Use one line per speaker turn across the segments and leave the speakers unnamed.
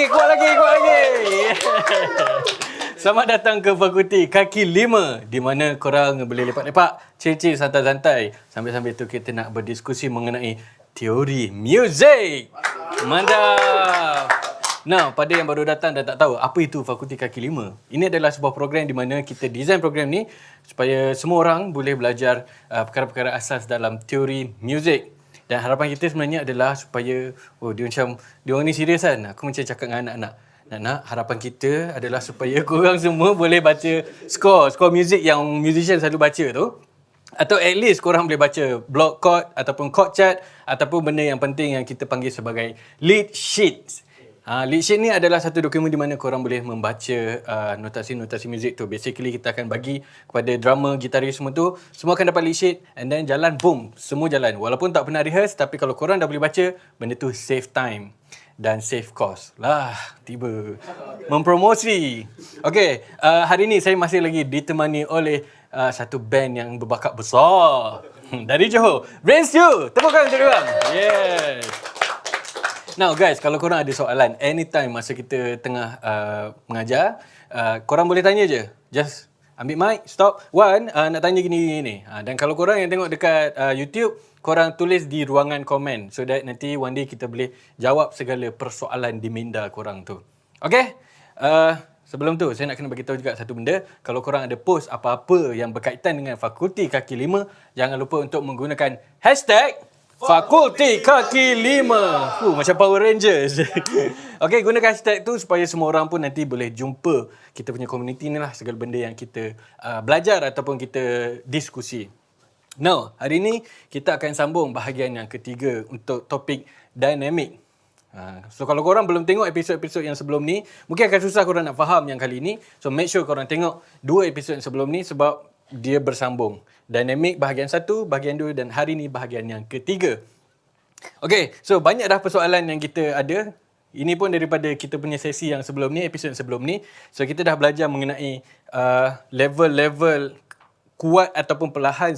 kuat lagi. Selamat datang ke Fakulti Kaki Lima, di mana korang boleh lepak-lepak, chill-chill, santai-santai. Sambil-sambil tu kita nak berdiskusi mengenai teori muzik. Mantap. Nah, pada yang baru datang dan tak tahu apa itu Fakulti Kaki Lima, ini adalah sebuah program di mana kita design program ni supaya semua orang boleh belajar perkara-perkara asas dalam teori muzik. Dan harapan kita sebenarnya adalah supaya, dia orang ni serius kan? Aku macam cakap dengan anak-anak. Nak harapan kita adalah supaya korang semua boleh baca skor muzik yang musician selalu baca tu. Atau at least korang boleh baca block chord ataupun chord chart ataupun benda yang penting yang kita panggil sebagai lead sheets. Lead sheet ni adalah satu dokumen di mana korang boleh membaca notasi-notasi muzik tu. Basically kita akan bagi kepada drummer, gitaris semua tu, semua akan dapat lead sheet and then jalan, boom, semua jalan. Walaupun tak pernah rehearse, tapi kalau korang dah boleh baca, benda tu save time dan save cost. Tiba mempromosi. Okay, hari ni saya masih lagi ditemani oleh satu band yang berbakat besar dari Johor, Brains You. Tepukkan untuk diorang. Yes. Now guys, kalau korang ada soalan anytime masa kita tengah mengajar, korang boleh tanya je. Just ambil mic, stop. Nak tanya gini. Dan kalau korang yang tengok dekat YouTube, korang tulis di ruangan komen so that nanti one day kita boleh jawab segala persoalan di minda korang tu. Okay? Sebelum tu, saya nak kena bagi tahu juga satu benda. Kalau korang ada post apa-apa yang berkaitan dengan Fakulti Kaki Lima, jangan lupa untuk menggunakan hashtag Fakulti Kaki Lima. Macam Power Rangers. Okey, gunakan hashtag tu supaya semua orang pun nanti boleh jumpa kita punya komuniti ni lah, segala benda yang kita belajar ataupun kita diskusi. Now, hari ni kita akan sambung bahagian yang ketiga untuk topik dynamic. So kalau korang belum tengok episod-episod yang sebelum ni, mungkin akan susah korang nak faham yang kali ni. So make sure korang tengok 2 episod yang sebelum ni sebab dia bersambung. Dynamic bahagian 1, bahagian 2 dan hari ni bahagian yang ketiga. Okay, so banyak dah persoalan yang kita ada. Ini pun daripada kita punya sesi yang sebelum ni, episod yang sebelum ni. So kita dah belajar mengenai level-level kuat ataupun perlahan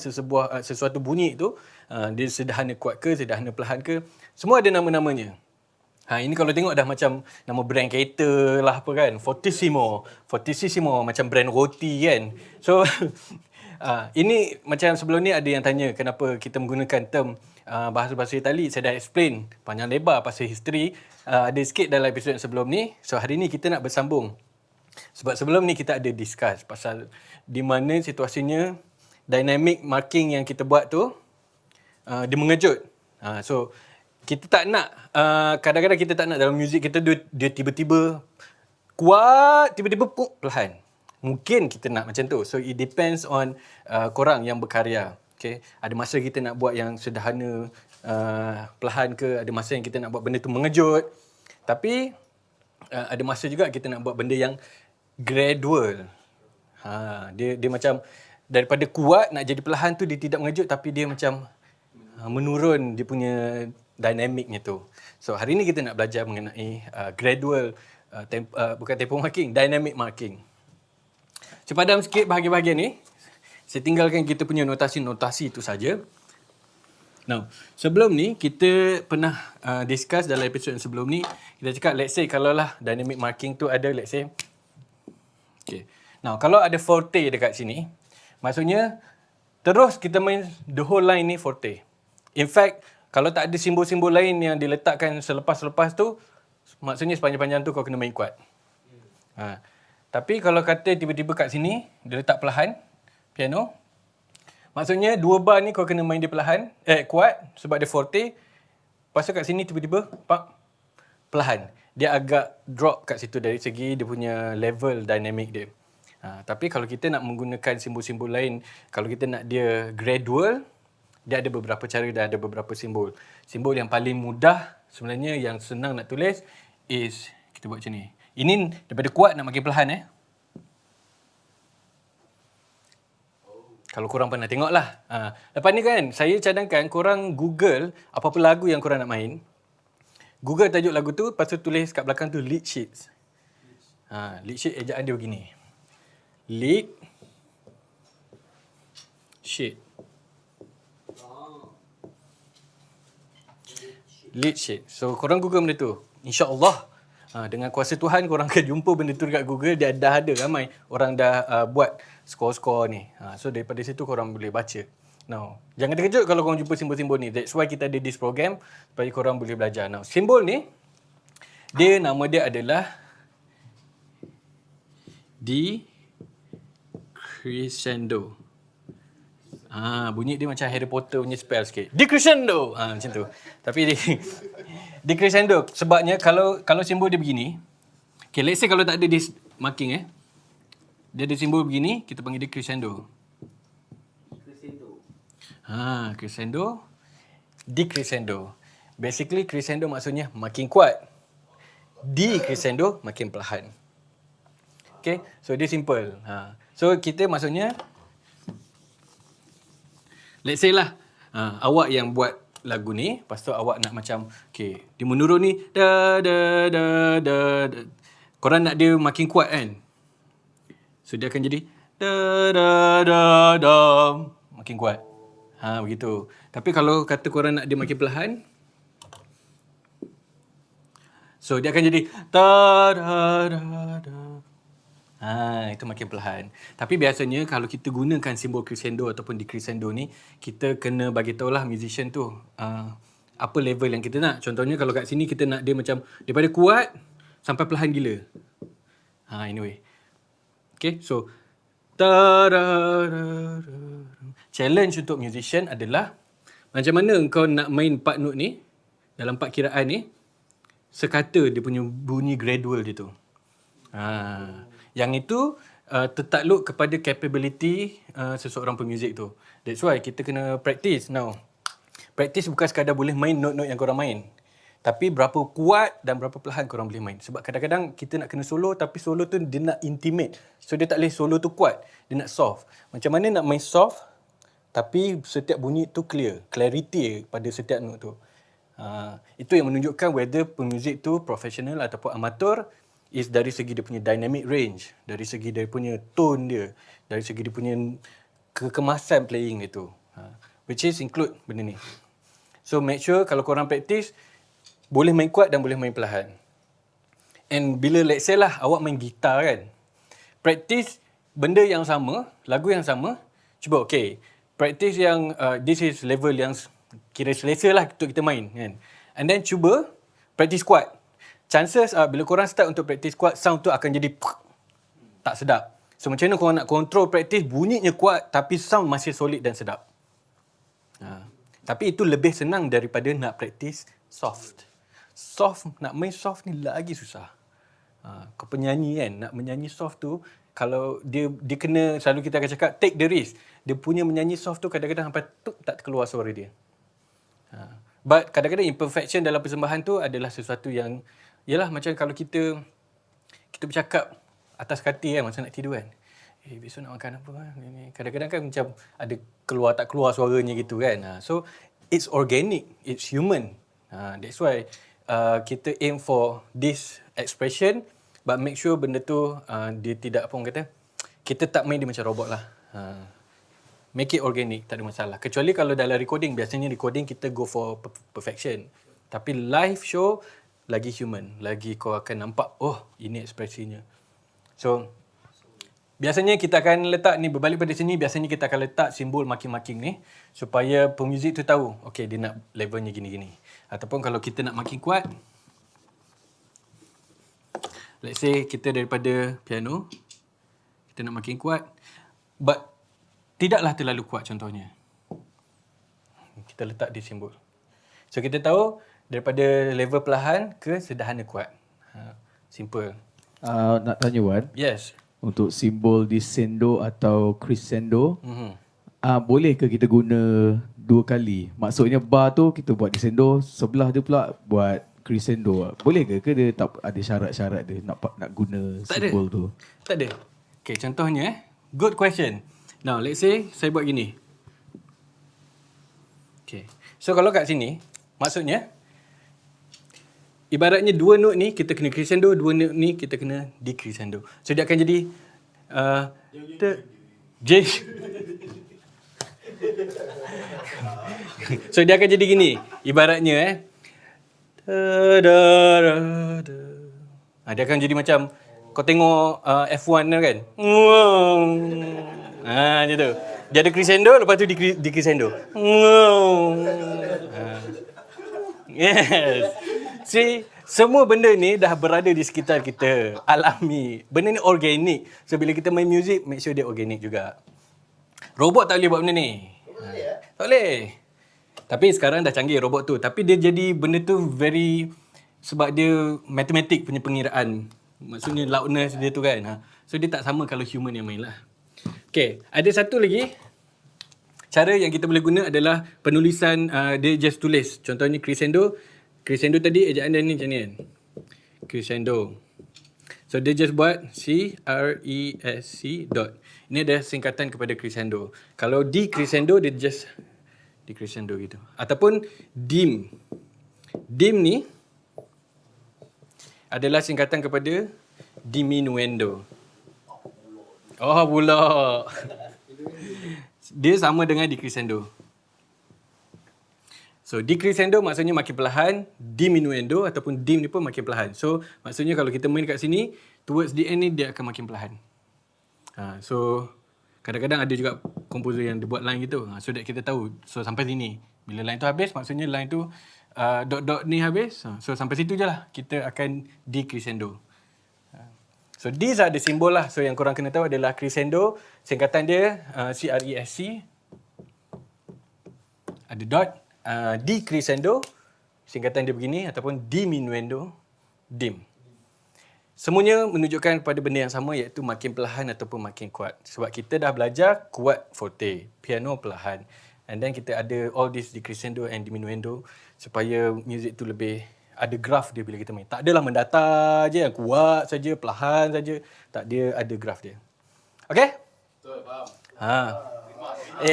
sesuatu bunyi tu. Dia sederhana kuat ke, sederhana perlahan ke. Semua ada nama-namanya. Ini kalau tengok dah macam nama brand kereta lah apa kan. Fortissimo macam brand roti kan. So ini macam sebelum ni ada yang tanya kenapa kita menggunakan term bahasa-bahasa Itali. Saya dah explain panjang lebar pasal history. Ada sikit dalam episod yang sebelum ni. So hari ni kita nak bersambung. Sebab sebelum ni kita ada discuss pasal di mana situasinya dynamic marking yang kita buat tu dia mengejut. So kita tak nak, kadang-kadang kita tak nak dalam muzik kita dia tiba-tiba kuat, tiba-tiba perlahan. Mungkin kita nak macam tu. So it depends on korang yang berkarya. Okay? Ada masa kita nak buat yang sederhana, perlahan ke, ada masa yang kita nak buat benda tu mengejut. Tapi ada masa juga kita nak buat benda yang gradual. Dia macam daripada kuat nak jadi perlahan tu dia tidak mengejut tapi dia macam menurun dia punya dynamicnya tu. So hari ni kita nak belajar mengenai gradual, bukan tempo marking, dynamic marking. Padam sikit bahagian-bahagian ni. Saya tinggalkan kita punya notasi-notasi itu saja. Now, sebelum ni kita pernah discuss dalam episod yang sebelum ni. Kita cakap let's say kalau lah dynamic marking tu ada let's say. Okay. Now, kalau ada forte dekat sini, maksudnya terus kita main the whole line ni forte. In fact, kalau tak ada simbol-simbol lain yang diletakkan selepas-lepas tu, maksudnya sepanjang-panjang tu kau kena main kuat. Tapi kalau kata tiba-tiba kat sini, dia letak perlahan, piano, maksudnya 2 bar ni kau kena main dia perlahan, kuat sebab dia forte. Lepas tu kat sini tiba-tiba, perlahan. Dia agak drop kat situ dari segi dia punya level dynamic dia. Tapi kalau kita nak menggunakan simbol-simbol lain, kalau kita nak dia gradual, dia ada beberapa cara dan ada beberapa simbol. Simbol yang paling mudah sebenarnya yang senang nak tulis is kita buat macam ni. Ini daripada kuat nak makin perlahan Kalau korang pernah tengok lah. Lepas ni kan saya cadangkan korang Google apa-apa lagu yang korang nak main. Google tajuk lagu tu, lepas tu tulis kat belakang tu lead sheets. Lead sheet ejaan dia begini. Lead sheet. Lead sheet. So korang Google benda tu. InsyaAllah Dengan kuasa Tuhan korang akan jumpa benda tu dekat Google. Dia dah ada ramai orang dah buat skor-skor ni. So daripada situ korang boleh baca. Now, jangan terkejut kalau korang jumpa simbol-simbol ni. That's why kita ada this program supaya korang boleh belajar. Now, simbol ni nama dia adalah decrescendo. Bunyi dia macam Harry Potter punya spell sikit. Decrescendo. Macam tu. Tapi decrescendo sebabnya kalau simbol dia begini. Okay, let's say kalau tak ada this marking dia ada simbol begini, kita panggil dia crescendo. Crescendo. Decrescendo. Basically crescendo maksudnya makin kuat. Decrescendo makin perlahan. Okay, so dia simple. So kita maksudnya let's say lah, awak yang buat lagu ni, lepas tu awak nak macam, okay, dia menurun ni, korang nak dia makin kuat kan? So dia akan jadi, makin kuat. Begitu. Tapi kalau kata korang nak dia makin perlahan, so dia akan jadi, itu makin perlahan. Tapi biasanya kalau kita gunakan simbol crescendo ataupun decrescendo ni, kita kena bagi tahulah musician tu apa level yang kita nak. Contohnya kalau kat sini kita nak dia macam daripada kuat sampai perlahan gila. Anyway. Okay, so challenge untuk musician adalah macam mana engkau nak main 4 note ni dalam 4 kiraan ni sekata dia punya bunyi gradual dia tu. Yang itu tertakluk kepada capability seseorang pemuzik tu. That's why kita kena practice now. Practice bukan sekadar boleh main note-note yang korang main. Tapi berapa kuat dan berapa perlahan korang boleh main. Sebab kadang-kadang kita nak kena solo tapi solo tu dia nak intimate. So dia tak boleh solo tu kuat. Dia nak soft. Macam mana nak main soft tapi setiap bunyi tu clear. Clarity pada setiap note tu. Itu yang menunjukkan whether pemuzik tu professional ataupun amatur is dari segi dia punya dynamic range, dari segi dia punya tone dia, dari segi dia punya kekemasan playing dia tu. Which is include benda ni. So make sure kalau korang practice, boleh main kuat dan boleh main perlahan. And bila let's say lah awak main gitar kan, practice benda yang sama, lagu yang sama, cuba okay, practice yang this is level yang kira selesa lah untuk kita main kan. And then cuba practice kuat. Chances bila korang start untuk practice kuat, sound tu akan jadi tak sedap. So macam mana korang nak control practice bunyinya kuat tapi sound masih solid dan sedap. Tapi itu lebih senang daripada nak practice soft. Nak main soft ni lagi susah. Kau penyanyi kan, nak menyanyi soft tu, kalau dia kena, selalu kita akan cakap take the risk. Dia punya menyanyi soft tu kadang-kadang sampai tak keluar suara dia. But kadang-kadang imperfection dalam persembahan tu adalah sesuatu yang, yalah macam kalau kita bercakap atas kati kan, masa nak tidur kan. Besok nak makan apa kan? Kadang-kadang kan macam ada keluar tak keluar suaranya gitu kan. So it's organic, it's human. That's why kita aim for this expression, but make sure benda tu dia tidak, apa orang kata, kita tak main dia macam robot lah. Make it organic, tak ada masalah. Kecuali kalau dalam recording, biasanya recording kita go for perfection. Tapi live show lagi human, lagi kau akan nampak, oh ini ekspresinya. So biasanya kita akan letak ni, berbalik pada sini, biasanya kita akan letak simbol marking-marking ni supaya pemuzik tu tahu, okay dia nak levelnya gini-gini. Ataupun kalau kita nak makin kuat, let's say kita daripada piano, kita nak makin kuat, but tidaklah terlalu kuat contohnya. Kita letak di simbol. So kita tahu daripada level perlahan ke sederhana kuat. Simple.
Nak tanya Wan.
Yes.
Untuk simbol descendo atau crescendo, boleh ke kita guna 2 kali? Maksudnya bar tu kita buat descendo, sebelah dia pula buat crescendo. Boleh ke dia tak ada syarat-syarat dia nak guna
Tak
simbol
ada.
tu?
Tak ada. Okay, contohnya good question. Now, let's say saya buat gini. Okay. So kalau kat sini, maksudnya ibaratnya 2 note ni kita kena crescendo, 2 note ni kita kena decrescendo. So dia akan jadi J. So dia akan jadi gini. Ibaratnya Dia akan jadi macam kau tengok F1 tu kan. Macam tu. Dia ada crescendo, lepas tu di crescendo. Yes. See, semua benda ni dah berada di sekitar kita. Alami. Benda ni organik. So bila kita main music, make sure dia organik juga. Robot tak boleh buat benda ni. Tak boleh. Tapi sekarang dah canggih robot tu. Tapi dia jadi benda tu very... Sebab dia matematik punya pengiraan. Maksudnya loudness dia tu kan. So dia tak sama kalau human yang main lah. Okay, ada satu lagi. Cara yang kita boleh guna adalah penulisan, dia just tulis. Contohnya crescendo. Crescendo tadi ejaan dia ni macam ni kan. Crescendo. So dia just buat C-R-E-S-C dot. Ini ada singkatan kepada crescendo. Kalau di crescendo dia just di crescendo gitu. Ataupun dim. Dim ni adalah singkatan kepada diminuendo. Oh pula. Dia sama dengan decrescendo. So decrescendo maksudnya makin perlahan, diminuendo ataupun dim ni pun makin perlahan. So maksudnya kalau kita main kat sini, towards the end ni dia akan makin perlahan. So kadang-kadang ada juga komposer yang dia buat line gitu. So that kita tahu. So sampai sini. Bila line tu habis, maksudnya line tu dot-dot ni habis. So sampai situ je lah kita akan decrescendo. So these are the symbol lah. So yang korang kena tahu adalah crescendo. Singkatan dia C-R-E-S-C. Ada dot. Decrescendo. Singkatan dia begini. Ataupun diminuendo. Dim. Semuanya menunjukkan kepada benda yang sama, iaitu makin perlahan ataupun makin kuat. Sebab kita dah belajar kuat forte, piano perlahan. And then kita ada all this decrescendo and diminuendo supaya music tu lebih ada graf dia bila kita main. Tak adalah mendatar je yang kuat saja, perlahan saja. Tak, dia ada graf dia. Okay?
Betul, faham.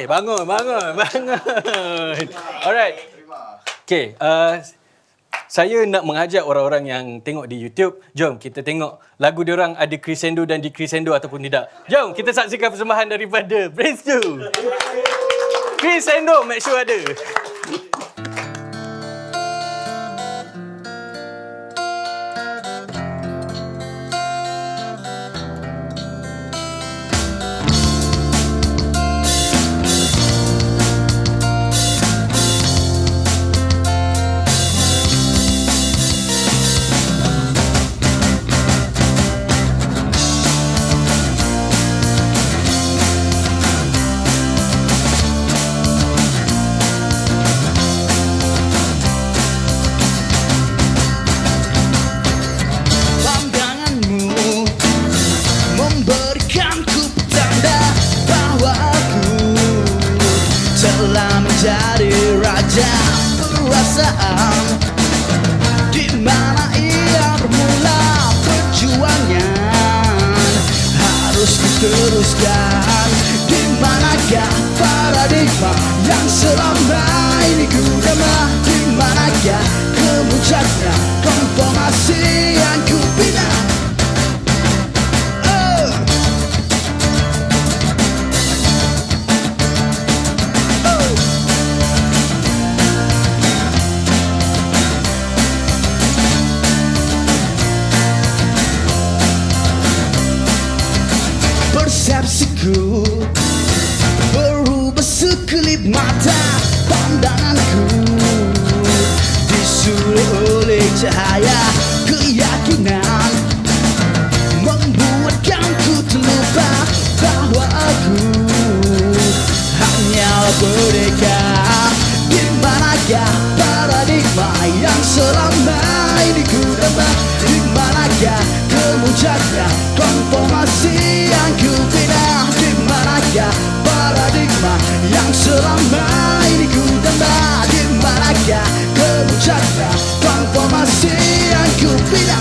Bangun. Alright. Okay, saya nak mengajak orang-orang yang tengok di YouTube, jom kita tengok lagu diorang ada crescendo dan decrescendo ataupun tidak. Jom kita saksikan persembahan daripada Brains 2. Crescendo, make sure ada.
Jadi raja perasaan, di mana ia bermula perjuangan harus diteruskan. Di manakah paradigma yang selama ini ku damah? Di manakah kemuncaknya konformasi yang ku bina? Persepsiku berubah sekelip mata, pandanganku disuruh oleh cahaya keyakinan, membuatkanku terlupa bahwa aku hanyalah boneka. Di manakah paradigma yang selama ini ku dapat? Di manakah kemuncaknya konformasi yang ku bina? Di manakah paradigma yang selama ini ku dapat? Di manakah kemuncaknya konformasi yang ku bina?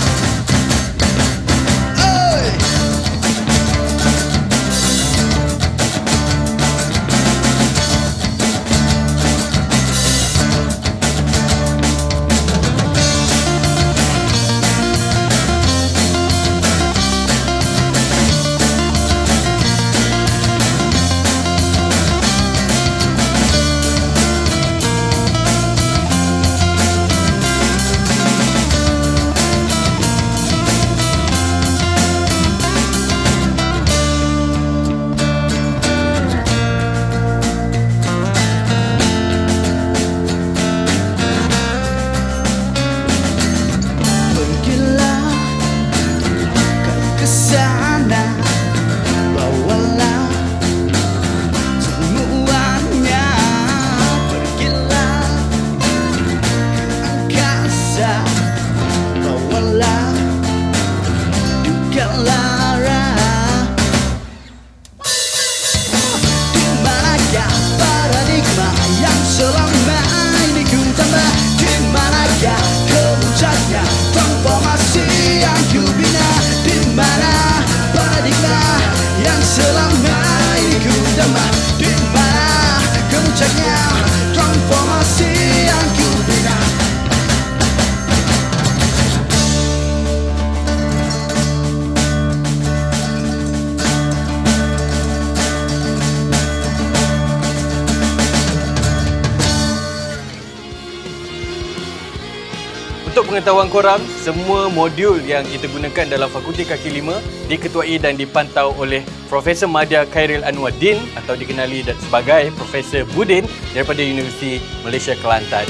kelara. Di manakah paradigma yang selama ini ku tambah? Di manakah kemuncaknya transformasi yang ku bina? Di mana paradigma yang selama ini ku tambah? Di mana kemuncaknya transformasi yang ku bina?
Untuk pengetahuan korang, semua modul yang kita gunakan dalam Fakulti Kaki Lima diketuai dan dipantau oleh Profesor Madya Khairil Anwar Din atau dikenali sebagai Profesor Budin daripada Universiti Malaysia Kelantan.